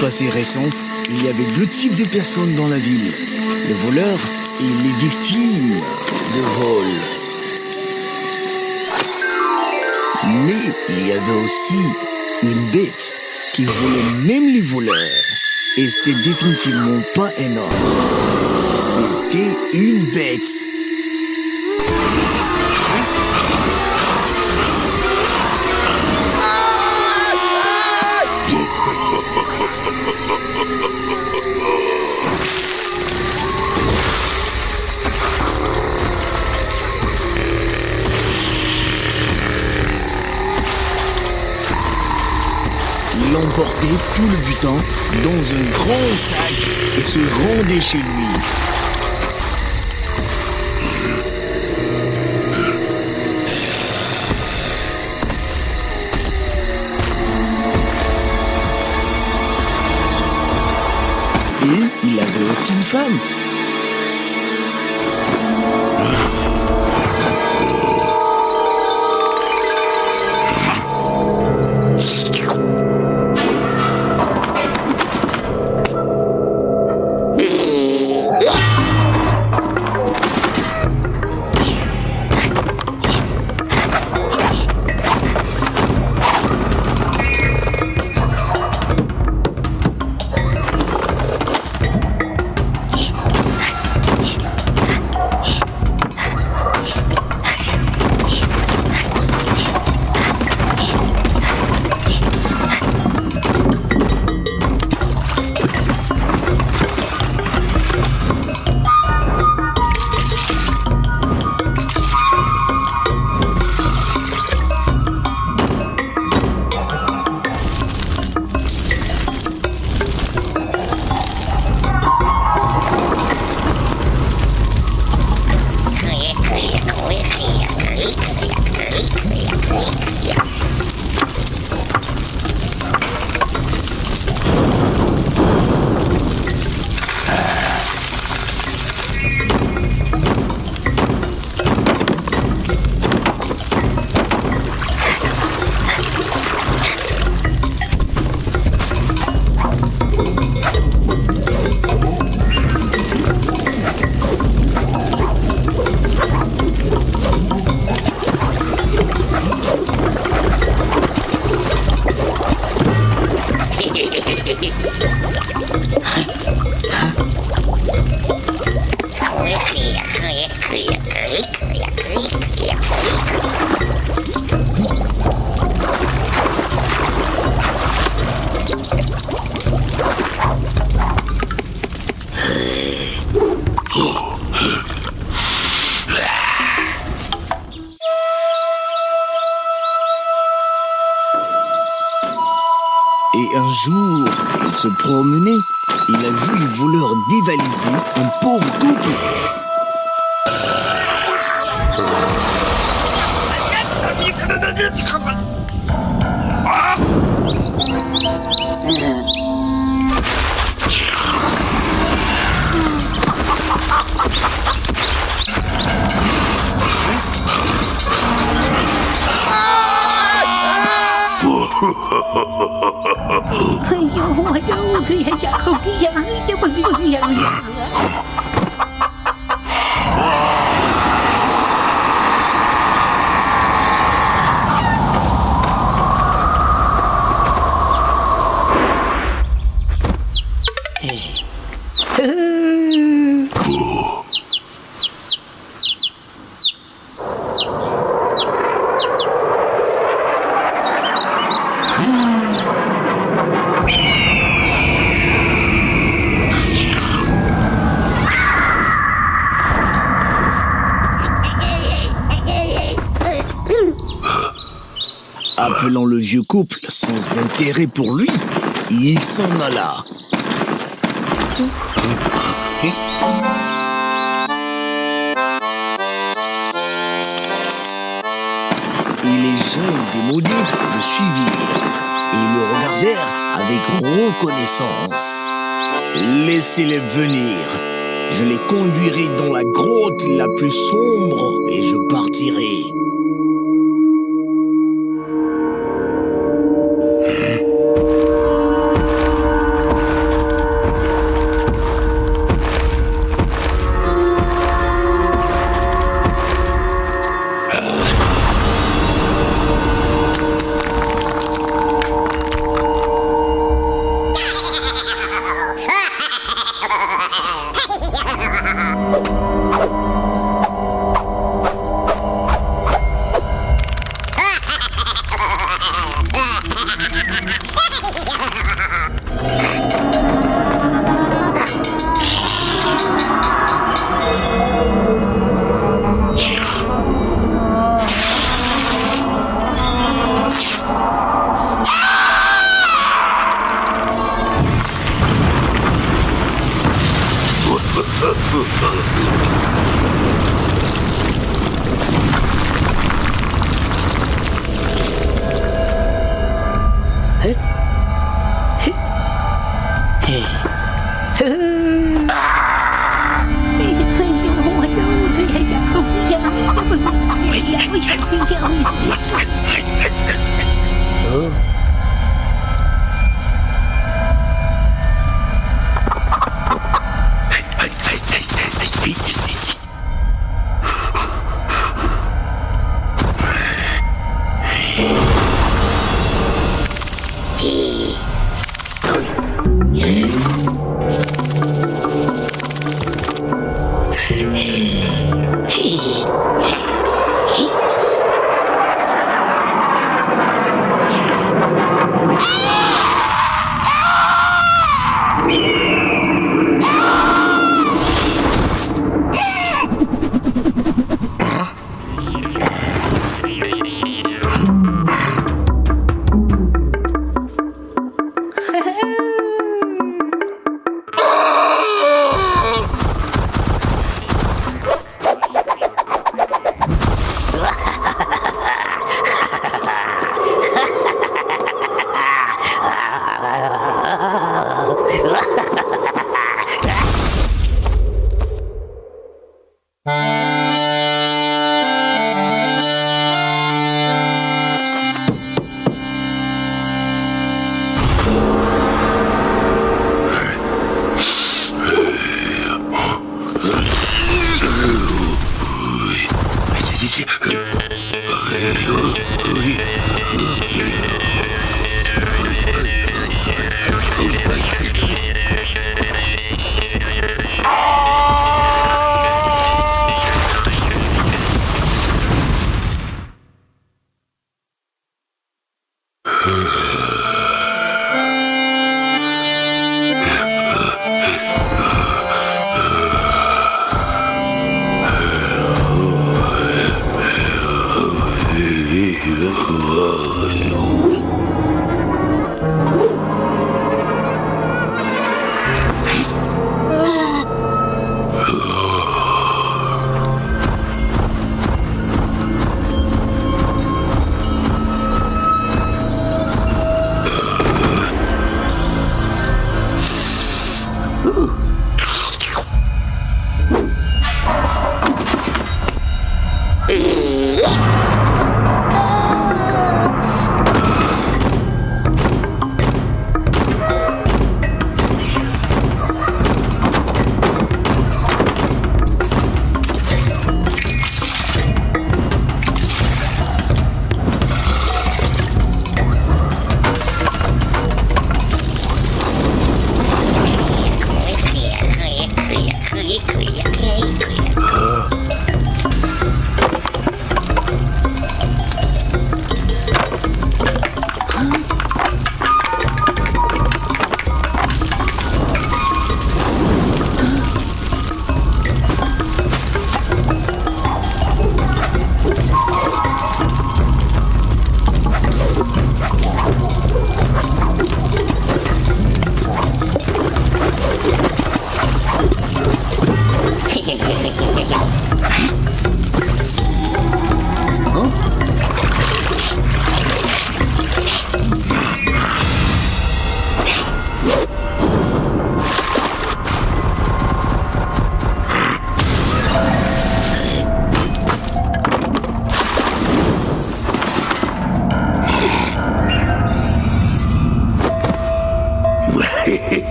passé récent, il y avait deux types de personnes dans la ville. Les voleurs et les victimes de vol. Mais il y avait aussi une bête qui volait même les voleurs. Et c'était définitivement pas un homme. C'était une bête. Il emportait tout le butin dans un grand sac et se rendait chez lui. Et il avait aussi une femme. Et un jour, il se promenait, il a vu les voleurs dévaliser un pauvre couple. Appelant le vieux couple sans intérêt pour lui, il s'en alla. Et les gens démodés le suivirent et le regardèrent avec reconnaissance. Laissez-les venir. Je les conduirai dans la grotte la plus sombre et je partirai.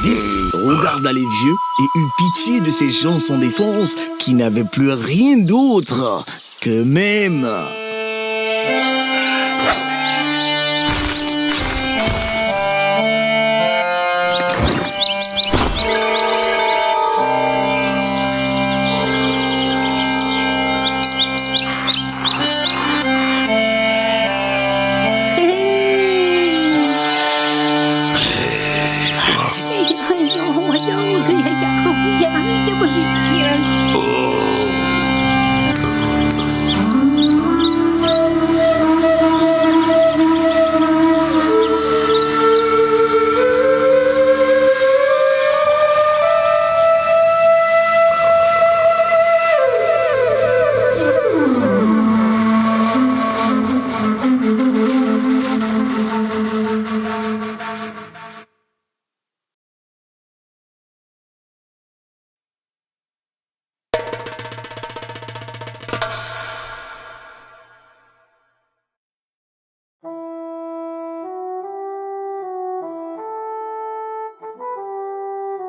Beast regarda les vieux et eut pitié de ces gens sans défense qui n'avaient plus rien d'autre qu'eux-mêmes.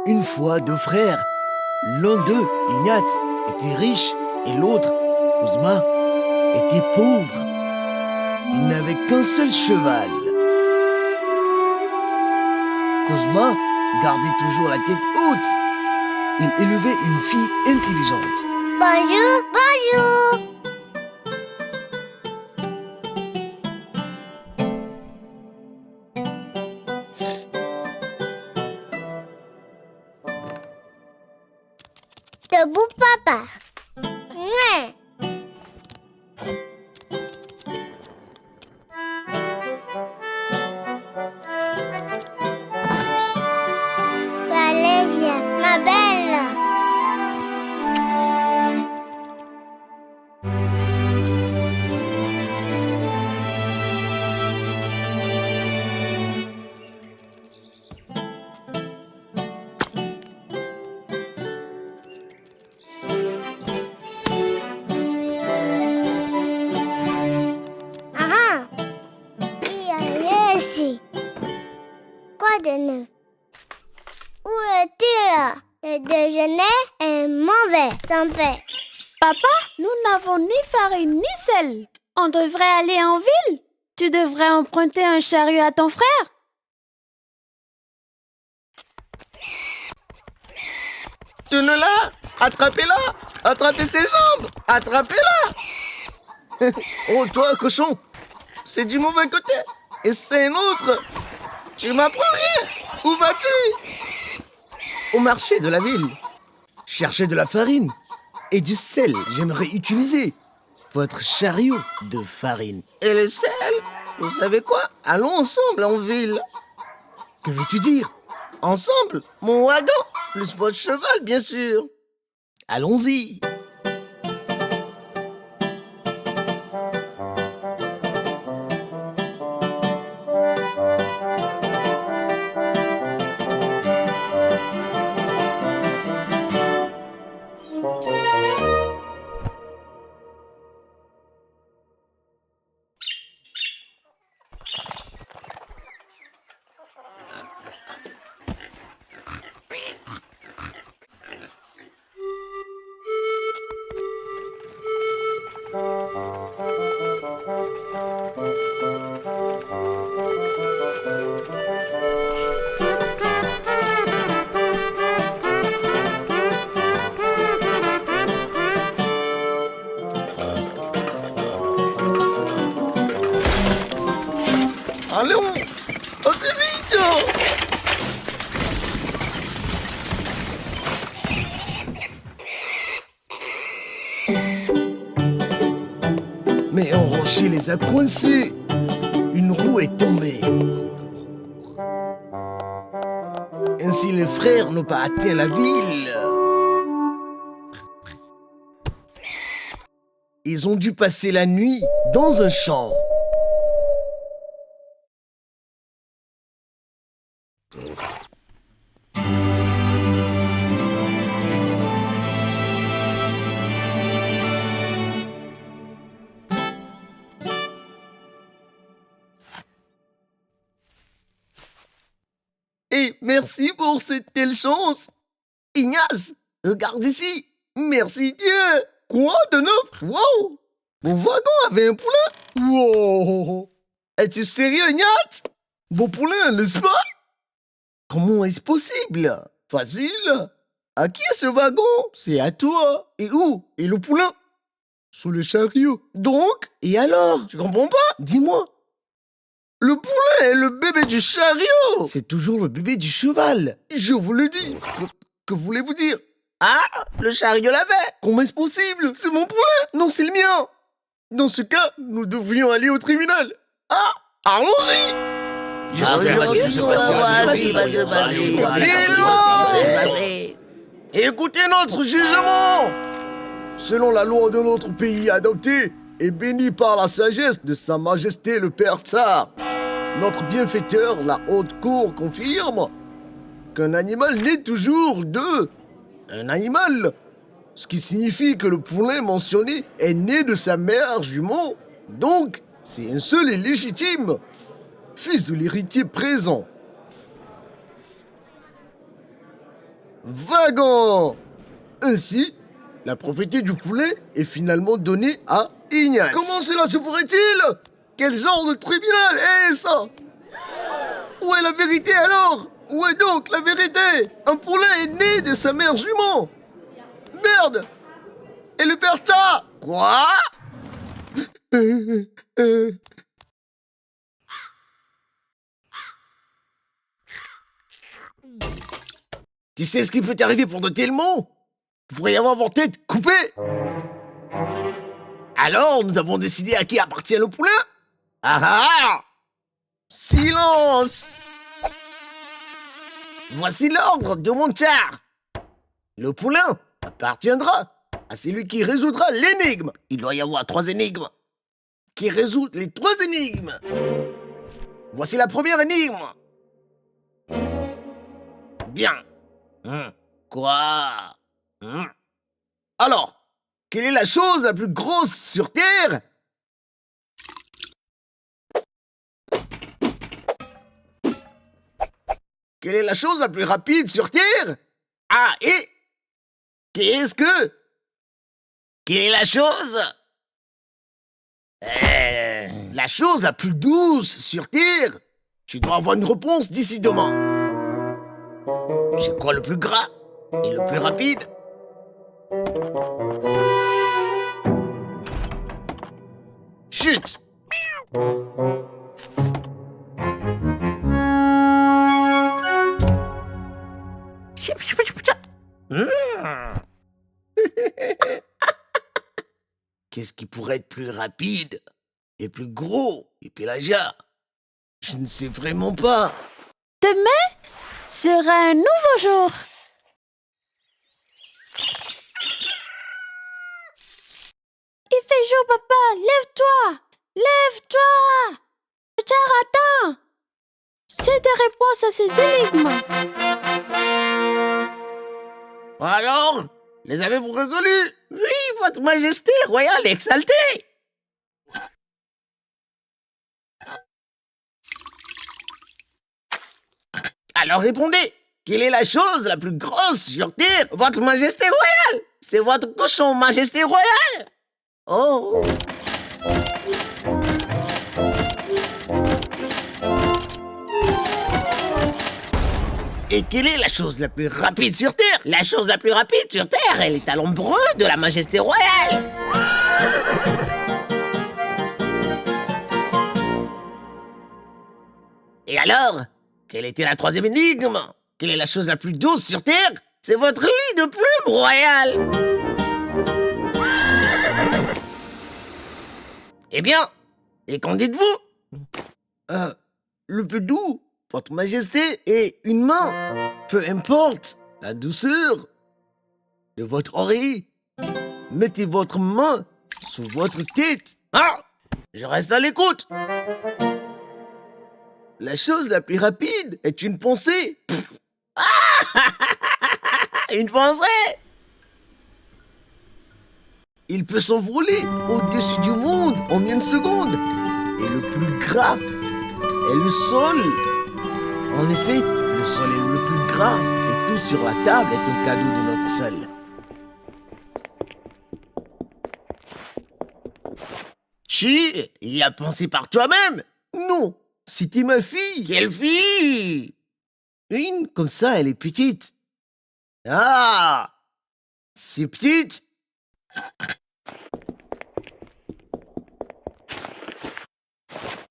Une fois, deux frères. L'un d'eux, Ignat, était riche et l'autre, Kuzma, était pauvre. n'avait qu'un seul cheval. Cosma gardait toujours la tête haute. Il élevait une fille intelligente. Bonjour, bonjour. Debout, papa. Ouais. Valéria, ma belle. Ah, ici. Quoi de neuf? Où est-il? Le déjeuner est mauvais, sans paix. Papa, nous n'avons ni farine ni sel. On devrait aller en ville. Tu devrais emprunter un chariot à ton frère. Tenez-la! Attrapez-la! Attrapez ses jambes! Attrapez-la! Oh, toi, cochon! C'est du mauvais côté! Et c'est un autre! Tu m'apprends rien! Où vas-tu? Au marché de la ville. Chercher de la farine et du sel. J'aimerais utiliser votre chariot de farine. Et le sel? Vous savez quoi? Allons ensemble en ville. Que veux-tu dire? Ensemble? Mon wagon? Plus votre cheval, bien sûr. Allons-y. Allons, assez vite! Mais un rocher les a coincés. Une roue est tombée. Ainsi les frères n'ont pas atteint la ville. Ils ont dû passer la nuit dans un champ. Et merci pour cette telle chance. Ignace, regarde ici. Merci Dieu. Quoi de neuf? Wow. Mon wagon avait un poulain. Wow. Es-tu sérieux, Ignace? Mon poulain, n'est-ce pas? Comment est-ce possible? Facile. À qui est ce wagon? C'est à toi. Et où? Et le poulain? Sous le chariot. Donc? Et alors? Tu comprends pas? Dis-moi. Le poulet est le bébé du chariot. C'est toujours le bébé du cheval. Je vous le dis. Que voulez-vous dire? Ah, le chariot l'avait. Comment est-ce possible? C'est mon poulet. Non, c'est le mien. Dans ce cas, nous devrions aller au tribunal. Ah, allons-y. Silence! Écoutez notre jugement. Selon la loi de notre pays adoptée et bénie par la sagesse de Sa Majesté le Père Tsar, notre bienfaiteur, la haute cour, confirme qu'un animal naît toujours un animal, ce qui signifie que le poulain mentionné est né de sa mère jument, donc c'est un seul et légitime fils de l'héritier présent. Wagon! Ainsi, la propriété du poulet est finalement donnée à Ignace. Comment cela se pourrait-il? Quel genre de tribunal est ça? Où est la vérité alors? Où est donc la vérité? Un poulain est né de sa mère jument. Merde! Et le père chat? Quoi? Tu sais ce qui peut t'arriver pour de tels mots? Vous pourriez avoir votre tête coupée. Alors, nous avons décidé à qui appartient le poulain? Ah ah! Silence! Voici l'ordre de mon char. Le poulain appartiendra à celui qui résoudra l'énigme. Il doit y avoir 3 énigmes. Qui résout les 3 énigmes. Voici la première énigme. Bien. Quoi? Alors, quelle est la chose la plus grosse sur Terre? Quelle est la chose la plus rapide sur Terre? Ah, et qu'est-ce que? Quelle est la chose? La chose la plus douce sur Terre? Tu dois avoir une réponse d'ici demain. C'est quoi le plus gras et le plus rapide? Chut! Qu'est-ce qui pourrait être plus rapide et plus gros et Pélagia? Je ne sais vraiment pas. Demain sera un nouveau jour. Il fait jour, papa. Lève-toi. Lève-toi. Char, attends. J'ai des réponses à ces énigmes. Alors, les avez-vous résolus? Oui, votre majesté royale exaltée. Alors répondez, quelle est la chose la plus grosse sur Terre? Votre majesté royale. C'est votre cochon, majesté royale. Oh. Et quelle est la chose la plus rapide sur Terre? La chose la plus rapide sur Terre, elle est à l'ombre de la majesté royale. Et alors, quelle était la 3e énigme? Quelle est la chose la plus douce sur Terre? C'est votre lit de plumes royale. Eh bien, et qu'en dites-vous? Le plus doux, votre majesté, est une main. Peu importe la douceur de votre oreille, mettez votre main sur votre tête. Ah! Je reste à l'écoute. La chose la plus rapide est une pensée. Une pensée. Il peut s'envoler au-dessus du monde en une seconde. Et le plus gras est le sol. En effet, le sol est le plus gras et tout sur la table est un cadeau de notre sol. Tu y as pensé par toi-même? Non, c'était ma fille. Quelle fille? Une, comme ça, elle est petite. Ah, c'est petite.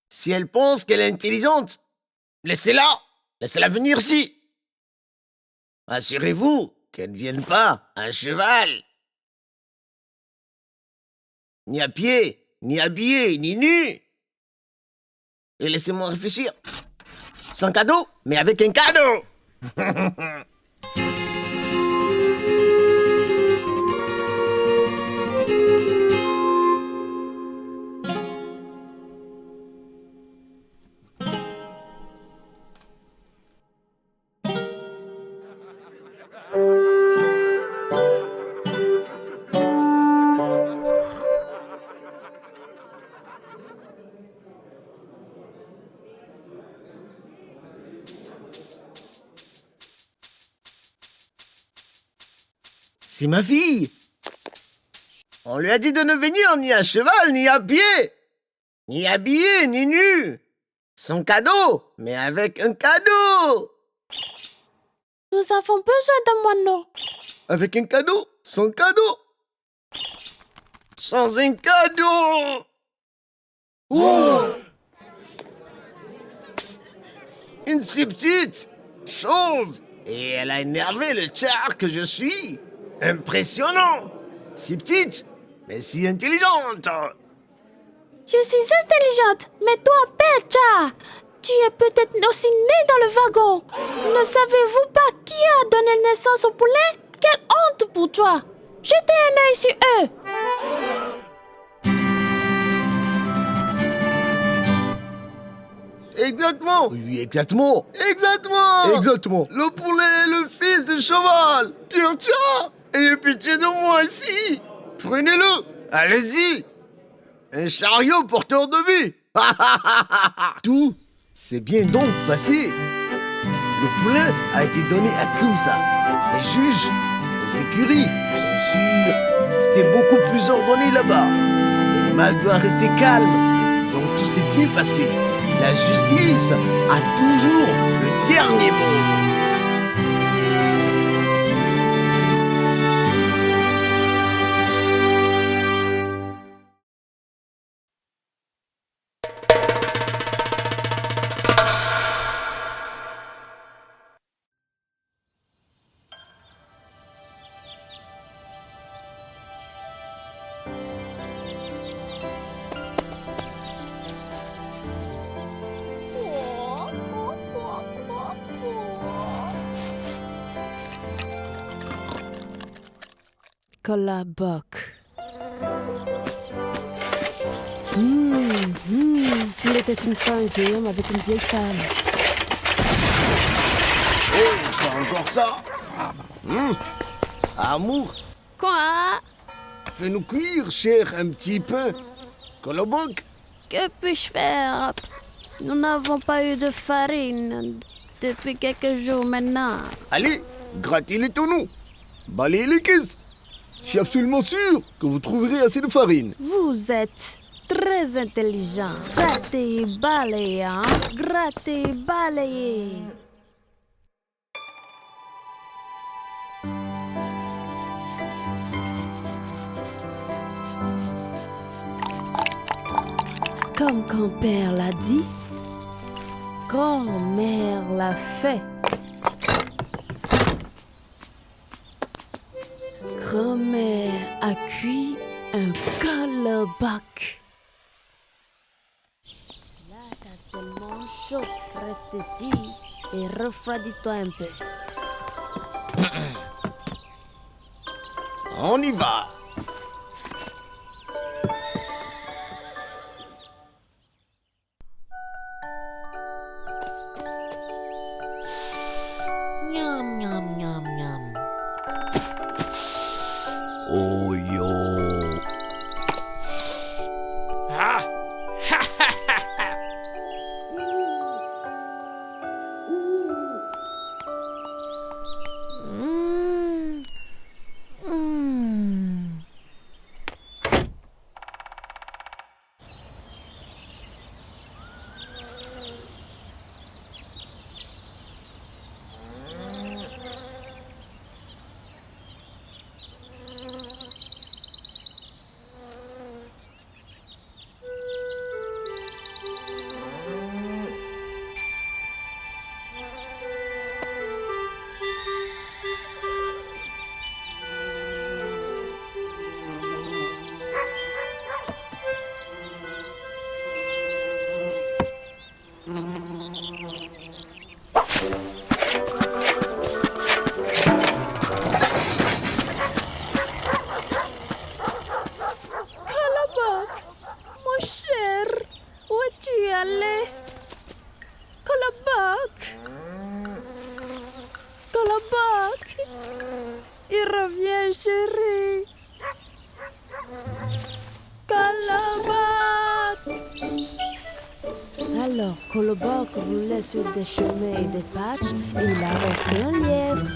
Si elle pense qu'elle est intelligente, laissez-la. Laissez-la venir ici. Assurez-vous qu'elle ne vienne pas à cheval. Ni à pied, ni habillée, ni nue. Et laissez-moi réfléchir. Sans cadeau, mais avec un cadeau. C'est ma fille. On lui a dit de ne venir ni à cheval ni à pied. Ni habillé, ni nu. Son cadeau, mais avec un cadeau. Nous avons besoin d'un moineau. Avec un cadeau, sans cadeau. Sans un cadeau. Oh! Une si petite chose. Et elle a énervé le tsar que je suis. Impressionnant. Si petite, mais si intelligente. Je suis intelligente, mais toi, Pecha, tu es peut-être aussi né dans le wagon. Ne savez-vous pas qui a donné naissance au poulet? Quelle honte pour toi! Jetez un œil sur eux! Exactement. Oui, exactement. Exactement. Exactement. Le poulet est le fils de cheval. Tiens, ayez pitié de moi ici. Prenez-le. Allez-y. Un chariot porteur de vie. Tout s'est bien donc passé. Le poulet a été donné à Kumsa. Les juges, aux écuries, bien sûr. C'était beaucoup plus ordonné là-bas. Le mal doit rester calme. Donc tout s'est bien passé. La justice a toujours le dernier mot. Colobok. Il était une fois un vieil homme avec une vieille femme. Oh, pas encore ça. Amour, Quoi? fais-nous cuire, cher, un petit peu. Colobok. Que puis-je faire? Nous n'avons pas eu de farine depuis quelques jours maintenant. Allez, grattez les tonneaux. Balayez les caisses. Je suis absolument sûr que vous trouverez assez de farine. Vous êtes très intelligent. Grattez, balayez, hein? Grattez, balayez. Comme grand-père l'a dit, grand-mère l'a fait. Grand-mère a cuit un colobok. Là, t'as tellement chaud. Reste ici et refroidis-toi un peu. On y va. Miam, miam, miam, miam. Oh yo. Colobok, mon cher, où es-tu allé? Colobok, Colobok, il revient, chérie. Colobok. Alors, Colobok roulait sur des chemins et des patchs et il a heurté un lièvre.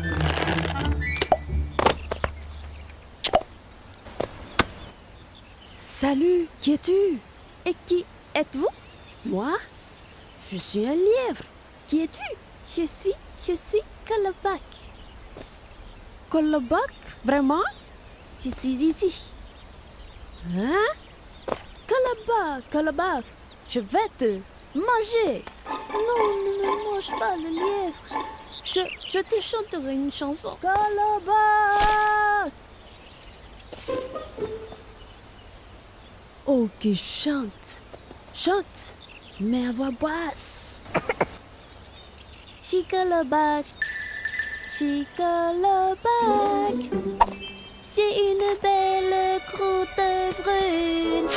Salut, qui es-tu? Et qui êtes-vous? Moi? Je suis un lièvre. Qui es-tu? Je suis Colobok. Colobok? Vraiment? Je suis ici. Hein? Colobok, je vais te manger. Non, ne mange pas le lièvre. Je te chanterai une chanson. Colobok! Oh, qui chante. Chante, mais à voix basse. Colobok, j'ai une belle croûte brune.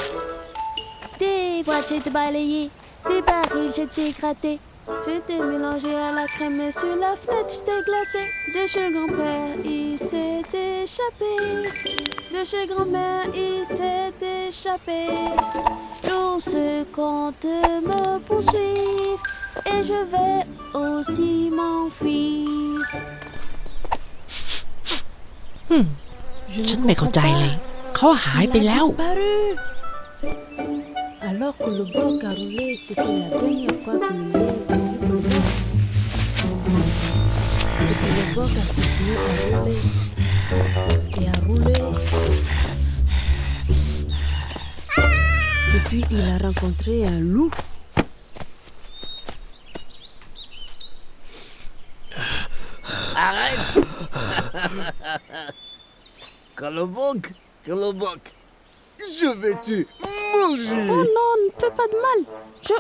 Des boîtes j'ai balayé, des barils j'ai dégradé. Je t'ai mélangé à la crème sur la fenêtre, je t'ai glacé. De chez grand-père, il s'est échappé. De chez grand-mère, il s'est échappé. L'ours compte me poursuivre et je vais aussi m'enfuir. ฉันไม่เข้าใจเลย เขาหายไปแล้ว Alors que le bloc a roulé, c'était la dernière fois que le lièvre a vu Colobok. Et que le bloc a continué à rouler. Et à rouler. Et puis il a rencontré un loup. Arrête. Colobok, je vais te manger. Oh non, ne fais pas de mal. Je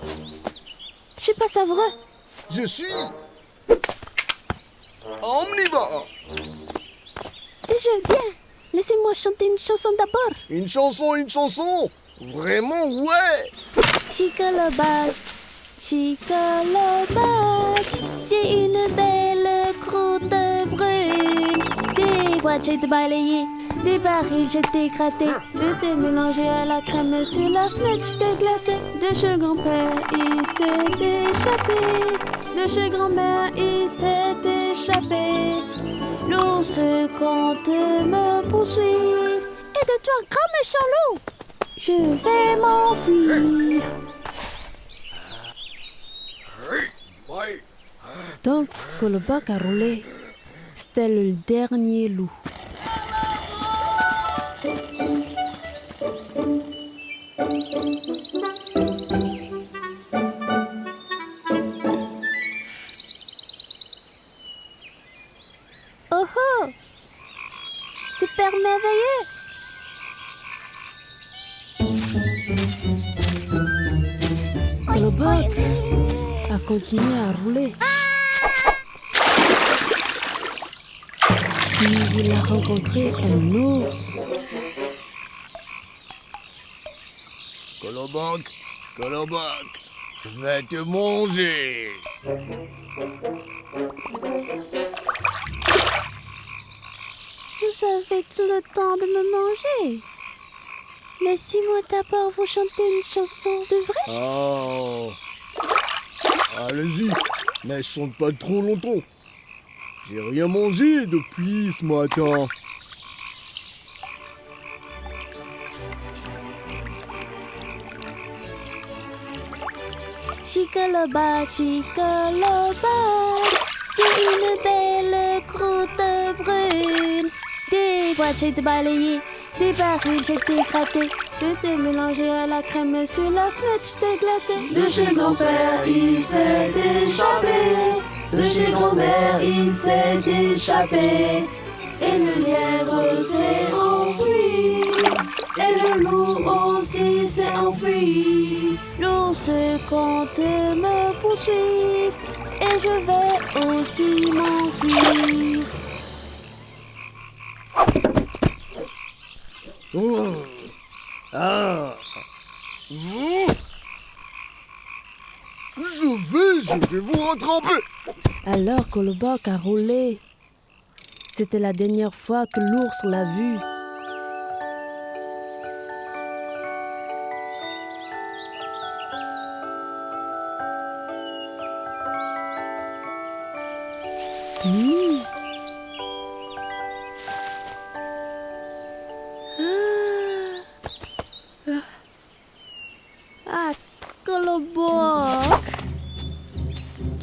suis pas savreux. Je suis omnivore. Déjà bien. Laissez-moi chanter une chanson d'abord. Une chanson. Vraiment, ouais. Colobok, j'ai une belle croûte brune. Des boîtes j'ai balayé, des barils j'ai dégradé. Je t'ai mélangé à la crème sur la fenêtre, je t'ai glacé. De chez grand-père, il s'est échappé. De chez grand-mère, il s'est échappé. L'ours compte me poursuivre. Et de toi, grand méchant loup, je vais m'enfuir. Donc, Colobok a roulé. C'était le dernier loup. Oh oh! Super merveilleux! Colobok a continué à rouler. Puis il a rencontré un ours. Colobok, je vais te manger. Vous avez tout le temps de me manger. Laissez-moi d'abord vous chanter une chanson de vrai. Oh. Allez-y, mais chante pas trop longtemps. J'ai rien mangé depuis ce matin. Colobok, j'ai une belle croûte brune. Des boîtes j'ai balayé, des barils j'ai dégradé. Je t'ai mélangé à la crème sur la fenêtre, je t'ai glacé. De chez grand-père, il s'est échappé. De chez grand-mère, il s'est échappé. Et le lièvre s'est enfui. Et le loup aussi s'est enfui. L'ours compte me poursuivre. Et je vais aussi m'enfuir. Je vais vous rattraper. Alors Colobok a roulé. C'était la dernière fois que l'ours l'a vu.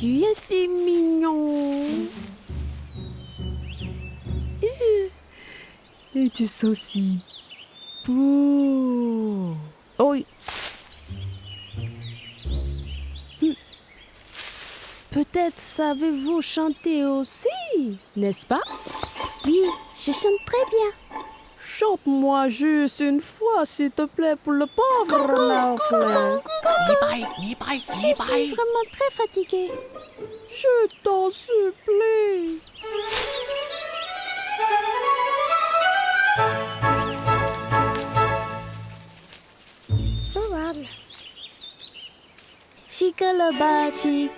Tu es si mignon. Et tu sens si beau. Oui. Peut-être savez-vous chanter aussi, n'est-ce pas? Oui, je chante très bien. Chante-moi juste une fois, s'il te plaît, pour le pauvre Laufler. Je suis vraiment très fatiguée. Je t'en supplie. Probable. Chicolobac, j'ai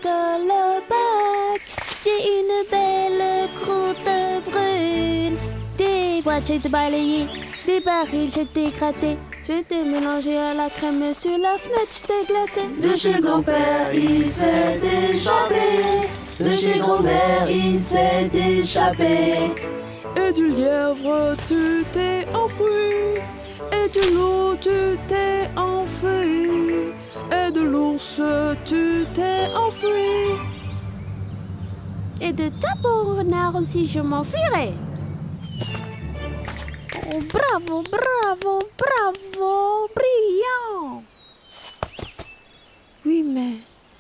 une belle croûte brune. Des boîtes, j'ai balayé, des barils, j'ai dégraté. J'étais mélangé à la crème sur la fenêtre, j'étais glacé. De chez grand-père, il s'est échappé. De chez grand-mère, il s'est échappé. Et du lièvre, tu t'es enfui. Et du loup, tu t'es enfui. Et de l'ours, tu t'es enfui. Et de toi, pauvre renard aussi, je m'enfuirai. Oh, bravo, bravo, bravo, brillant. Oui, mais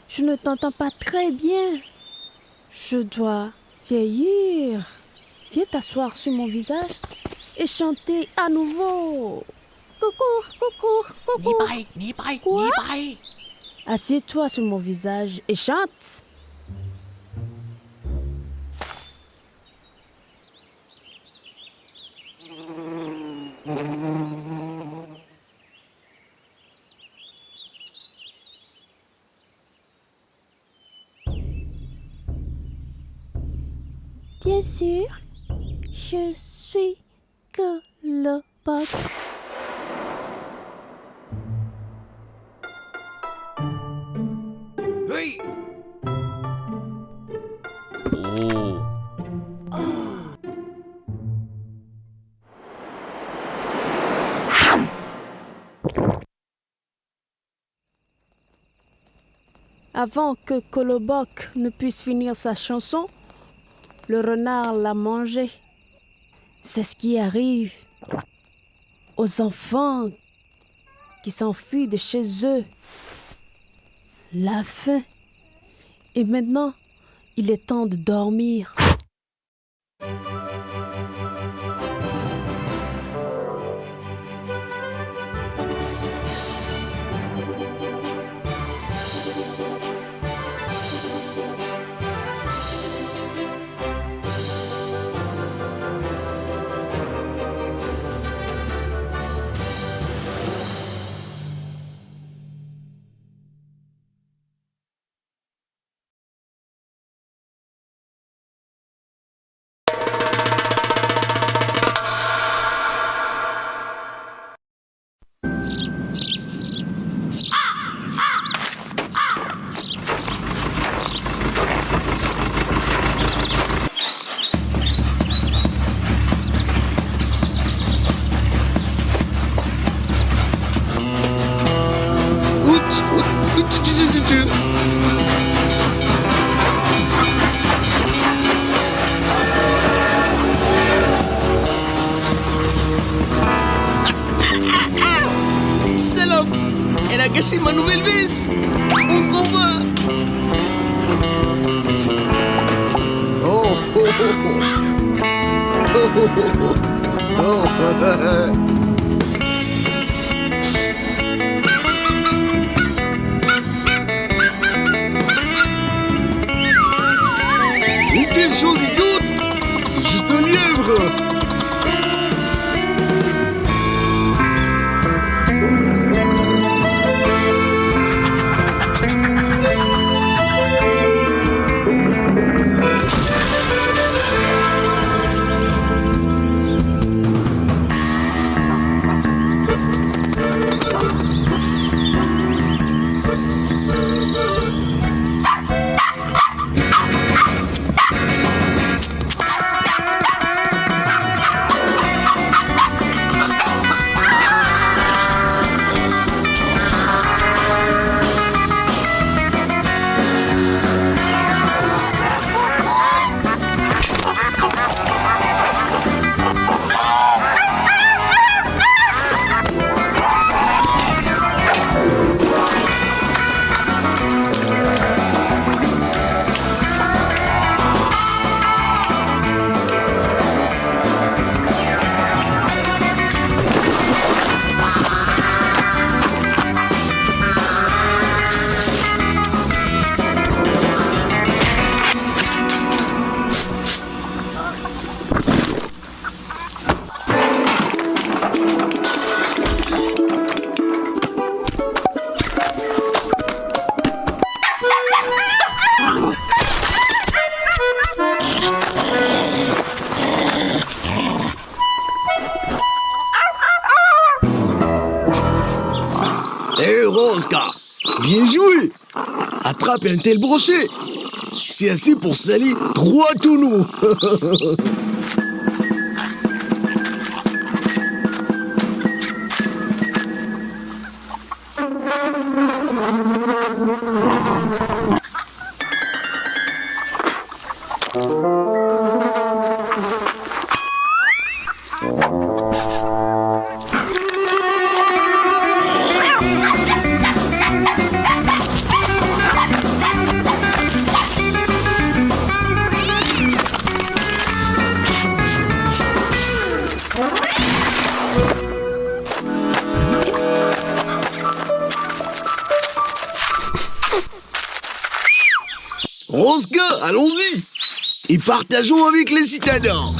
je ne t'entends pas très bien. Je dois vieillir. Viens t'asseoir sur mon visage et chanter à nouveau. Coucou, coucou, coucou. Quoi? Assieds-toi sur mon visage et chante. Bien sûr, je suis Colobok. Oui. Avant que Colobok ne puisse finir sa chanson, le renard l'a mangé. C'est ce qui arrive aux enfants qui s'enfuient de chez eux. La faim. Et maintenant, il est temps de dormir. Salope! Elle a gâché ma nouvelle veste! On s'en va! Oh, oh, oh, oh. Oh, oh, oh, oh. Oh. Quelle chose idiote! C'est juste un lièvre! Bien joué. Attrape un tel brochet. C'est assez pour saler 3 tonneaux. Rosca, allons-y. Et partageons avec les citadins.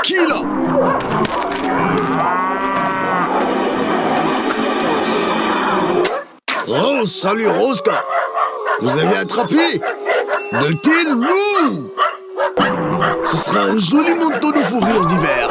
Qui là? Oh, salut Rosca. Vous avez attrapé de tels loups. Ce sera un joli manteau de fourrure d'hiver.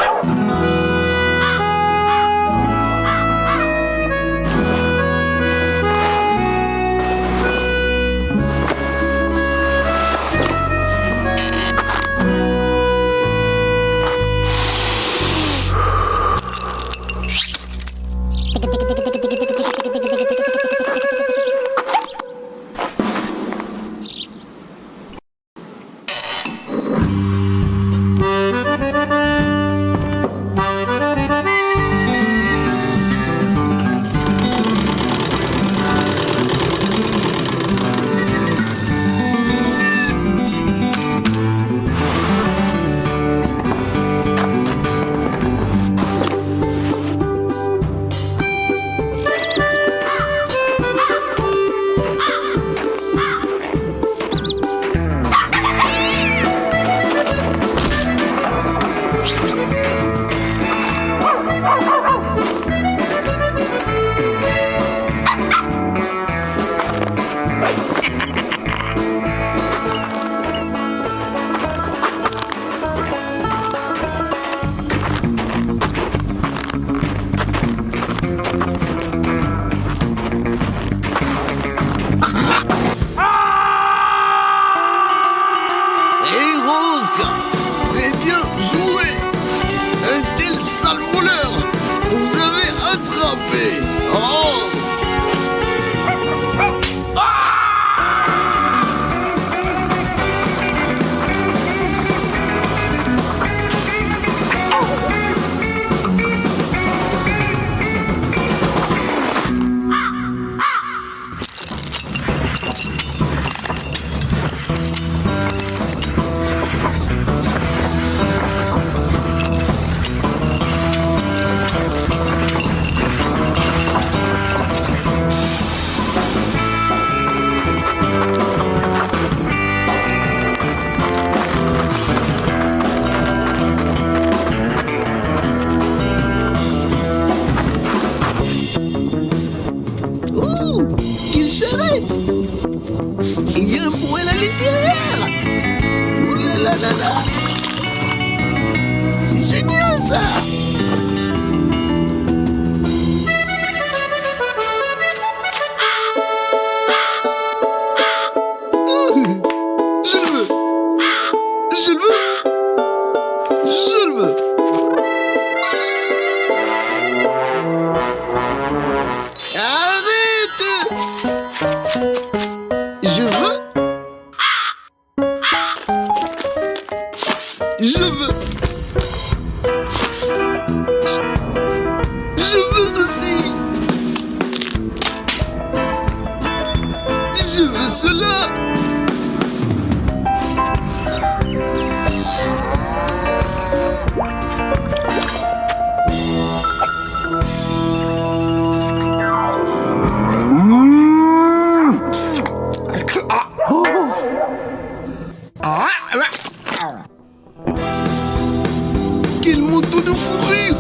manteau de fourrure!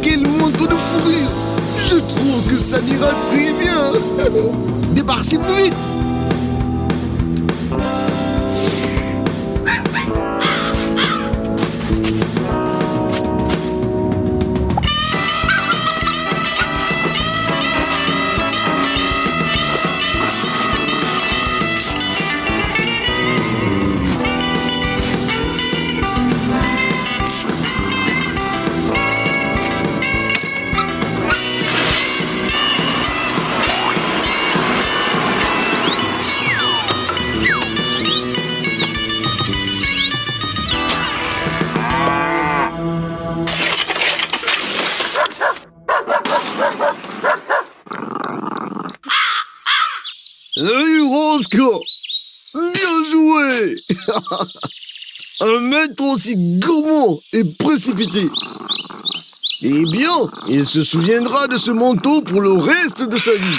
Quel manteau de fourrure! Je trouve que ça m'ira très bien! Débarrassez plus vite! Salut Roscoe! Bien joué! Un maître aussi gourmand et précipité. Eh bien, il se souviendra de ce manteau pour le reste de sa vie.